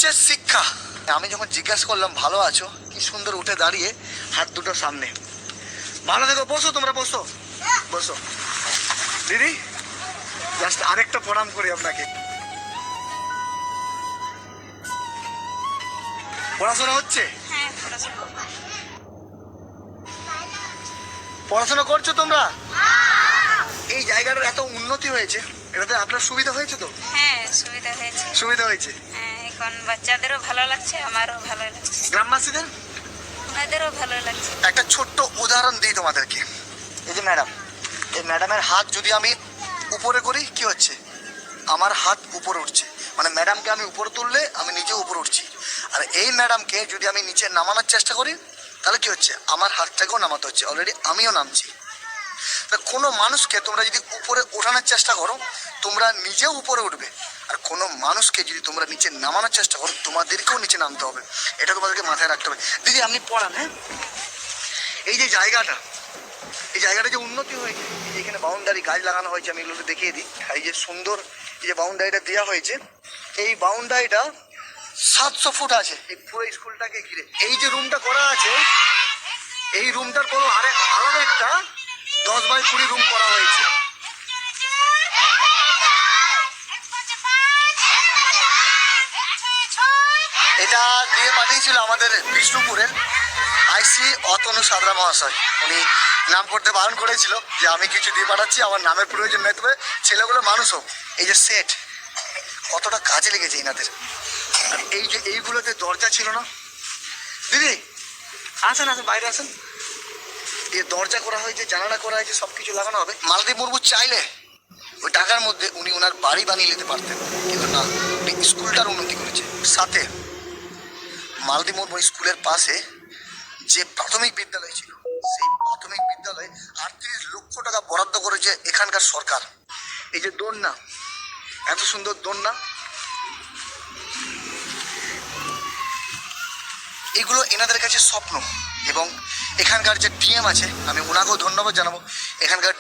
হচ্ছে শিক্ষা। আমি যখন জিজ্ঞাসা করলাম ভালো আছো, কি সুন্দর উঠে দাঁড়িয়ে হাত দুটো সামনে, ভালো দেখো, বসো তোমরা, বসো বসো। দিদি জাস্ট আরেকটা প্রণাম করি আপনাকে। পড়াশোনা হচ্ছে? পড়াশোনা করছো তোমরা? এই জায়গাটার এত উন্নতি হয়েছে, এটাতে আপনার সুবিধা হয়েছে তো? হ্যাঁ, সুবিধা হয়েছে। সুবিধা হয়েছে। হ্যাঁ, এখন বাচ্চাদেরও ভালো লাগছে, আমারও ভালো লাগছে, গ্রামবাসীদের ওনাদেরও ভালো লাগছে। একটা ছোট্ট উদাহরণ দিই তোমাদেরকে। এই যে ম্যাডাম, এই ম্যাডামের হাত যদি আমি উপরে করি কি হচ্ছে? আমার হাত উপরে উঠছে, মানে ম্যাডামকে আমি উপরে তুললে আমি নিজে উপরে উঠছি। আর এই ম্যাডামকে যদি আমি নিচে নামানোর চেষ্টা করি তাহলে কি হচ্ছে? আমার হাতটাকেও নামাতে হচ্ছে, অলরেডি আমিও নামছি। তা কোনো মানুষকে তোমরা যদি উপরে ওঠানোর চেষ্টা করো তোমরা নিজেও উপরে উঠবে, আর কোনো মানুষকে যদি তোমরা নিচে নামানোর চেষ্টা করো তোমাদেরকেও নিচে নামতে হবে। এটা তোমাদেরকে মাথায় রাখতে হবে। দিদি আপনি পড়ান। হ্যাঁ, এই যে জায়গাটা, এই জায়গাটা যে উন্নতি হয়েছে, এই যে এখানে বাউন্ডারি গাছ লাগানো হয়েছে, আমি এগুলোকে দেখিয়ে দিই। এই যে সুন্দর এই যে বাউন্ডারিটা দেওয়া হয়েছে, এই বাউন্ডারিটা 700 ফুট আছে এই পুরো স্কুলটাকে ঘিরে। এই যে রুমটা করা আছে, এই রুমটার কোনো আলাদা একটা 10x20 রুম করা হয়েছে। এটা দিয়ে পাঠিয়েছিল আমাদের বিষ্ণুপুরের আইসি অতনু সাদরা মহাশয়। উনি নাম করতে বারণ করেছিল যে আমি কিছু দিয়ে পাঠাচ্ছি, আমার নামের প্রয়োজন নেই, তবে ছেলেগুলো মানুষ হোক। এই যে সেট কতটা কাজে লেগেছে এনাদের। আর এই যে এইগুলোতে দরজা ছিল না। দিদি আসেন আসেন, বাইরে আসেন। এই দরজা করা হয়েছে, জানালা করা হয়েছে, সব কিছু লাগানো হবে। মালদী মুর্মু চাইলে ওই টাকার মধ্যে উনি ওনার বাড়ি বানিয়ে নিতে পারতেন, কিন্তু না, উনি স্কুলটার উন্নতি করেছে। সাথে মালদী মুর্মু স্কুলের পাশে যে প্রাথমিক বিদ্যালয় ছিল, সেই প্রাথমিক বিদ্যালয়ে 38 লক্ষ টাকা বরাদ্দ করেছে এখানকার সরকার। এই যে দোলনা, এত সুন্দর দোলনা, এগুলো এনাদের কাছে স্বপ্ন। এবং এখানকার যে ডিএম আছে, আমি ওনাকেও ধন্যবাদ জানাবো। এখানকার